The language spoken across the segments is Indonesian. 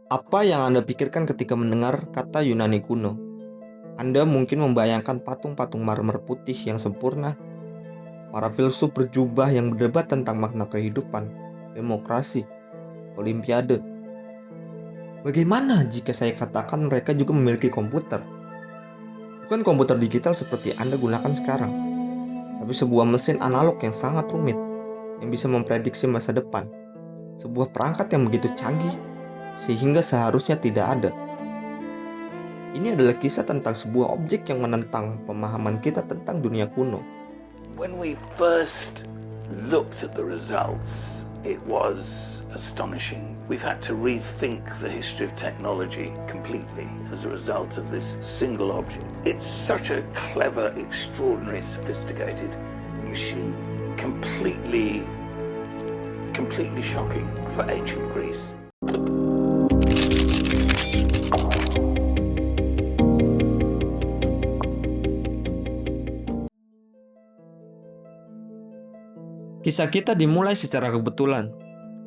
Apa yang Anda pikirkan ketika mendengar kata Yunani kuno? Anda mungkin membayangkan patung-patung marmer putih yang sempurna, para filsuf berjubah yang berdebat tentang makna kehidupan, demokrasi, olimpiade. Bagaimana jika saya katakan mereka juga memiliki komputer? Bukan komputer digital seperti Anda gunakan sekarang, tapi sebuah mesin analog yang sangat rumit, yang bisa memprediksi masa depan. Sebuah perangkat yang begitu canggih, sehingga seharusnya tidak ada. Ini adalah kisah tentang sebuah objek yang menentang pemahaman kita tentang dunia kuno. When we first looked at the results, it was astonishing. We've had to rethink the history of technology completely as a result of this single object. It's such a clever, extraordinary, sophisticated machine. Completely shocking for ancient Greece. Kisah kita dimulai secara kebetulan.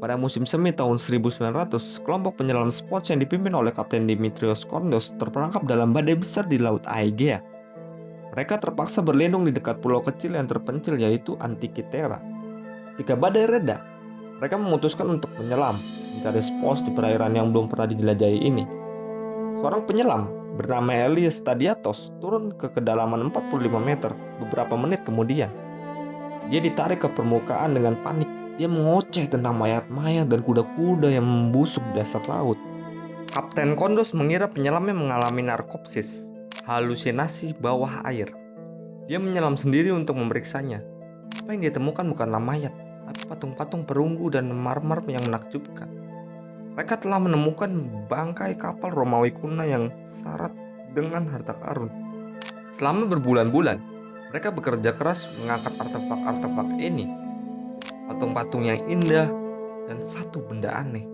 Pada musim semi tahun 1900, kelompok penyelam Scots yang dipimpin oleh Kapten Dimitrios Kondos terperangkap dalam badai besar di Laut Aegea. Mereka terpaksa berlindung di dekat pulau kecil yang terpencil yaitu Antikythera. Ketika badai reda, mereka memutuskan untuk menyelam, mencari spons di perairan yang belum pernah dijelajahi ini. Seorang penyelam bernama Elias Stadiatos turun ke kedalaman 45 meter beberapa menit kemudian. Dia ditarik ke permukaan dengan panik. Dia mengoceh tentang mayat-mayat dan kuda-kuda yang membusuk di dasar laut. Kapten Kondos mengira penyelamnya mengalami narkopsis, halusinasi bawah air. Dia menyelam sendiri untuk memeriksanya. Apa yang dia temukan bukanlah mayat, tapi patung-patung perunggu dan marmer yang menakjubkan. Mereka telah menemukan bangkai kapal Romawi kuno yang syarat dengan harta karun. Selama berbulan-bulan, mereka bekerja keras mengangkat artefak-artefak ini, patung-patung yang indah, dan satu benda aneh.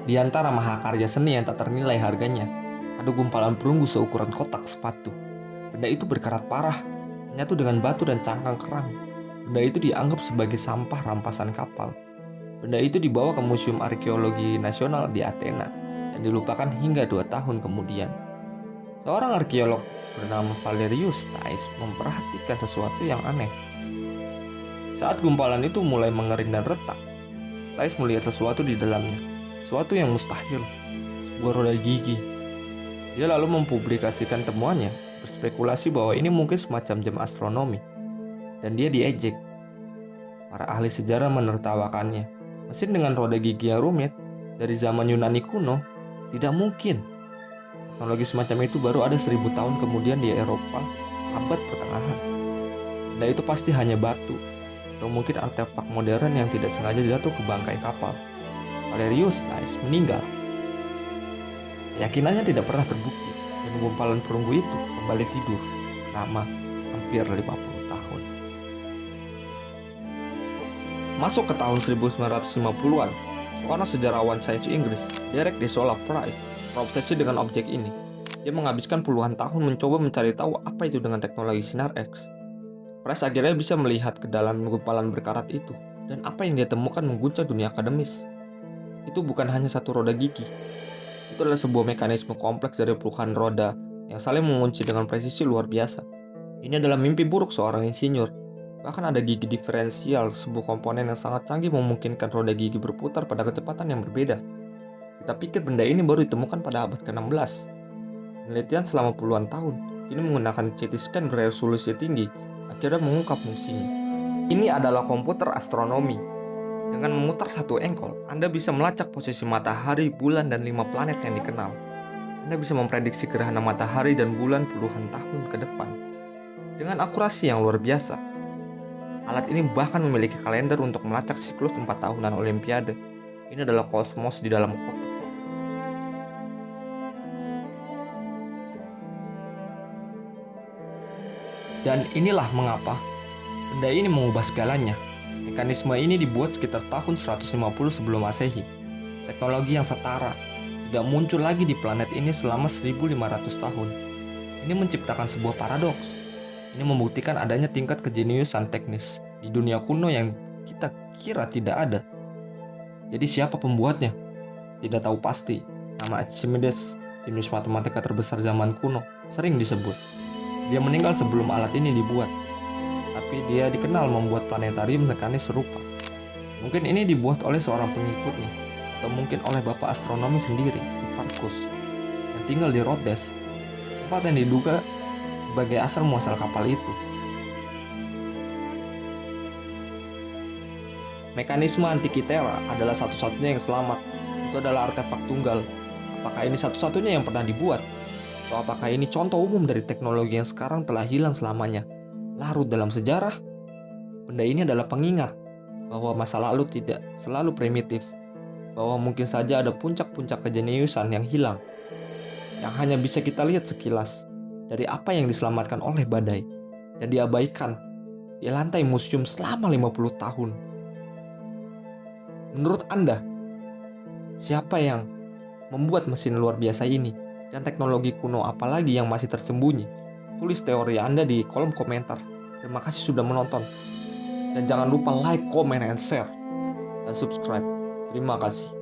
Di antara mahakarya seni yang tak ternilai harganya, ada gumpalan perunggu seukuran kotak sepatu. Benda itu berkarat parah, menyatu dengan batu dan cangkang kerang. Benda itu dianggap sebagai sampah rampasan kapal. Benda itu dibawa ke Museum Arkeologi Nasional di Athena, dan dilupakan hingga 2 tahun kemudian. Seorang arkeolog bernama Valerius Thais memperhatikan sesuatu yang aneh. Saat gumpalan itu mulai mengering dan retak, Thais melihat sesuatu di dalamnya, sesuatu yang mustahil, sebuah roda gigi. Dia lalu mempublikasikan temuannya, berspekulasi bahwa ini mungkin semacam jam astronomi, dan dia diejek. Para ahli sejarah menertawakannya. Mesin dengan roda gigi yang rumit dari zaman Yunani kuno tidak mungkin. Teknologi semacam itu baru ada 1000 tahun kemudian di Eropa abad pertengahan. Dan itu pasti hanya batu, atau mungkin artefak modern yang tidak sengaja jatuh ke bangkai kapal. Valerius Thais meninggal. Keyakinannya tidak pernah terbukti, dan gumpalan perunggu itu kembali tidur selama hampir 50 tahun. Masuk ke tahun 1950-an, seorang sejarawan sains Inggris, Derek Desola Price, terobsesi dengan objek ini. Dia menghabiskan puluhan tahun mencoba mencari tahu apa itu dengan teknologi sinar X. Price akhirnya bisa melihat ke dalam gumpalan berkarat itu, dan apa yang dia temukan mengguncang dunia akademis. Itu bukan hanya satu roda gigi. Itu adalah sebuah mekanisme kompleks dari puluhan roda yang saling mengunci dengan presisi luar biasa. Ini adalah mimpi buruk seorang insinyur. Bahkan ada gigi diferensial, sebuah komponen yang sangat canggih memungkinkan roda gigi berputar pada kecepatan yang berbeda. Kita pikir benda ini baru ditemukan pada abad ke-16. Penelitian selama puluhan tahun, ini menggunakan CT scan beresolusi tinggi, akhirnya mengungkap fungsinya. Ini adalah komputer astronomi. Dengan memutar satu engkol, Anda bisa melacak posisi matahari, bulan, dan 5 planet yang dikenal. Anda bisa memprediksi gerhana matahari dan bulan puluhan tahun ke depan. Dengan akurasi yang luar biasa. Alat ini bahkan memiliki kalender untuk melacak siklus 4 tahunan Olimpiade. Ini adalah kosmos di dalam kotak. Dan inilah mengapa benda ini mengubah segalanya. Mekanisme ini dibuat sekitar tahun 150 sebelum Masehi. Teknologi yang setara tidak muncul lagi di planet ini selama 1500 tahun. Ini menciptakan sebuah paradoks. Ini membuktikan adanya tingkat kejeniusan teknis di dunia kuno yang kita kira tidak ada. Jadi siapa pembuatnya? Tidak tahu pasti. Nama Archimedes, jenius matematika terbesar zaman kuno, sering disebut. Dia meninggal sebelum alat ini dibuat, tapi dia dikenal membuat planetarium mekanis serupa. Mungkin ini dibuat oleh seorang pengikutnya, atau mungkin oleh bapak astronomi sendiri, Hipparchus, yang tinggal di Rhodes, tempat yang diduga sebagai asal muasal kapal itu. Mekanisme Antikythera adalah satu-satunya yang selamat. Itu adalah artefak tunggal. Apakah ini satu-satunya yang pernah dibuat? Atau apakah ini contoh umum dari teknologi yang sekarang telah hilang selamanya, larut dalam sejarah? Benda ini adalah pengingat bahwa masa lalu tidak selalu primitif, bahwa mungkin saja ada puncak-puncak kejeniusan yang hilang, yang hanya bisa kita lihat sekilas dari apa yang diselamatkan oleh badai dan diabaikan di lantai museum selama 50 tahun. Menurut Anda, siapa yang membuat mesin luar biasa ini? Dan teknologi kuno apalagi yang masih tersembunyi? Tulis teori Anda di kolom komentar. Terima kasih sudah menonton. Dan jangan lupa like, comment, and share. Dan subscribe. Terima kasih.